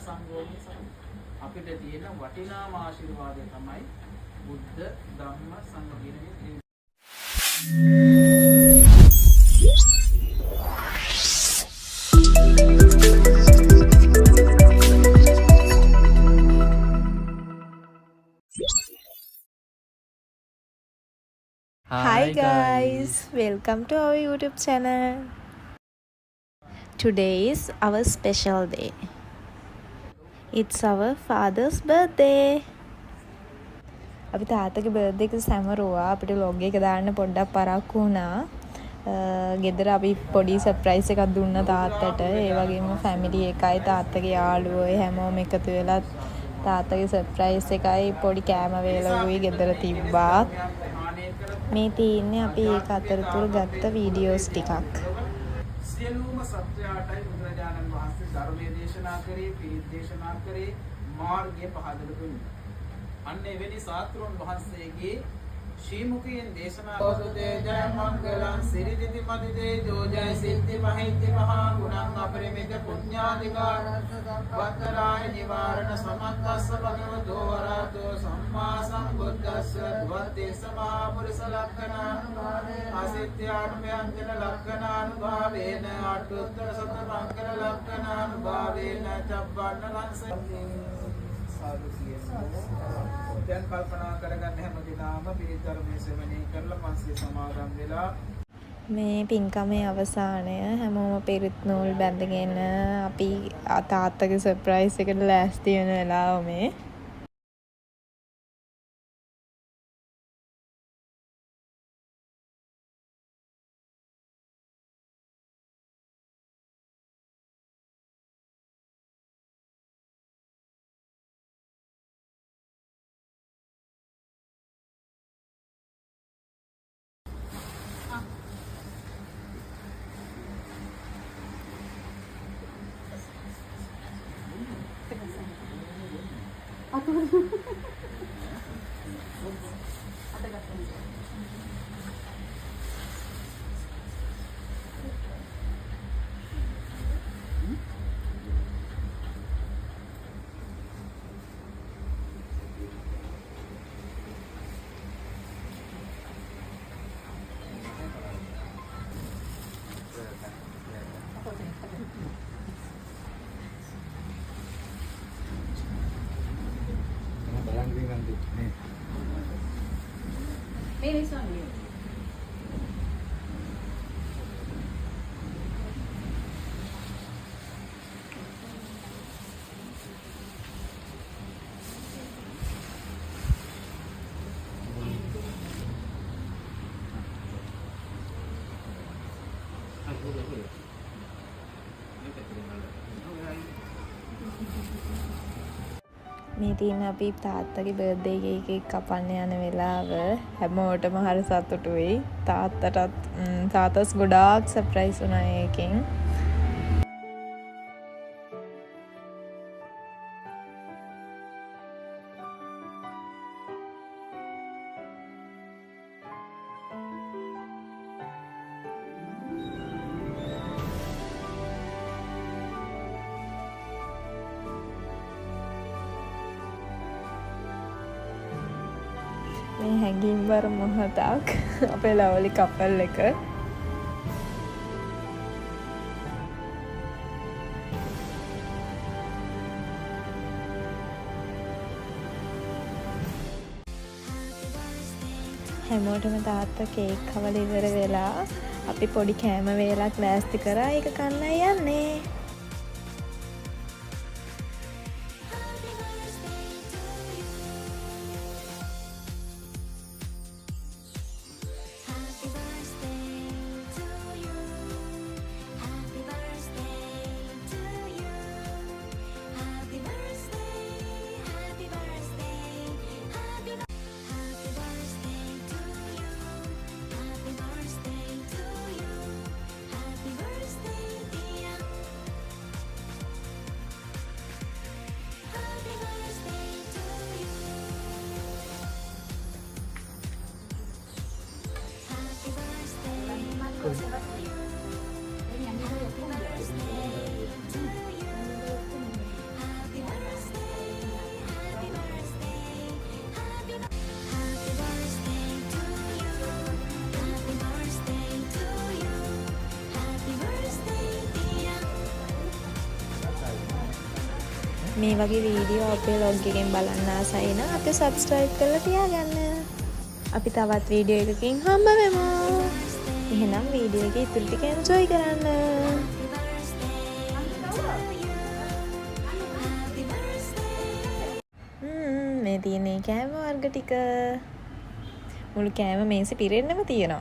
සංඝෝ නිසා අපිට තියෙන වටිනාම ආශිර්වාදය තමයි බුද්ධ ධම්ම සංඝ කියන මේ. Hi guys, welcome to our YouTube channel. Today is our special day. It's our father's birthday. අපි තාත්තගේ බර්ත්ඩේ එක සැමරුවා. අපිට vlog එක දාන්න පොඩ්ඩක් පරක්කු වුණා. ගෙදර අපි පොඩි සර්ප්‍රයිස් එකක් දුන්නා තාත්තට. ඒ වගේම ෆැමිලි එකයි තාත්තගේ යාළුවෝ හැමෝම එකතු වෙලා තාත්තගේ සර්ප්‍රයිස් එකයි පොඩි කෑම වේලකුයි ගෙදර තිබ්බා. මේ තියෙන්නේ අපි ඒක අතරතුර ගත්ත වීඩියෝස් ටිකක්. සියලුම සත්‍යයටයි බුදුරජාණන් වහන්සේ ධර්මයේ දේශනා කරේ, පිරිත් දේශනා කරේ, මාර්ගය පහදලා දුන්නා. අන්න එවැනි සාත්‍රුන් වහන්සේගේ ශ්‍රී මුඛයෙන් දේශනා කරෝදේ ජය මංගලං සිරිදිති මදිදේ ජෝජය සිද්ධි මහිද්දි මහා ගුණං අපරිමිත පුඤ්ඤාධිකාර වත්තරාය නිවාරණ සමත්තස්ස භගවතෝ වරහතෝ සම්මා සම්බුද්දස්ස ද්වත්තේ සමා පුරිස ලක්ඛණානුභාවේන අසිත්‍යානුභයංජන ලක්ඛණානුභාවේන අට්ඨුත්තර සත මංගල ලක්ඛණානුභාවේන චබ්බන්න ලංසති සාදු දැන් කල්පනා කරගන්න හැම දිනම පිරිත් ධර්මයේ සෙවණේ කරලා පන්සිල් සමාදන් වෙලා මේ පින්කමේ අවසානය හැමෝම පිරිත් නූල් බැඳගෙන අපි තාත්තගේ සර්ප්‍රයිස් එකට ලෑස්ති වෙන වෙලාව මේ. මේ තියෙන අපි තාත්තගේ බර්ත්ඩේ කේක් එක කපන්න යන වෙලාව හැමෝටම හරි සතුටුයි. තාත්තස් ගොඩාක් සර්ප්‍රයිස් වුණා ඒකෙන්. මේ හැඟීම්බර මොහොතක් අපේ ලවලි කපල් එක. හැමෝටම තාත්තා කේක් කවලා ඉවර වෙලා අපි පොඩි කෑම වේලක් ලෑස්ති කරා ඒක කන්නයි යන්නේ. මේ වගේ වීඩියෝ අපේ ලොග් එකෙන් බලන්න ආසයි නම් අපි සබ්ස්ක්‍රයිබ් කරලා තියාගන්න. අපි තවත් වීඩියෝ එකකින් හම්බ වෙමු. එහෙනම් වීඩියෝ එක ඉතුරු ටික එන්ජොයි කරන්න. මේ තියෙන කෑම වර්ග ටික මුළු කෑම මේසෙ පිරෙන්නම තියෙනවා.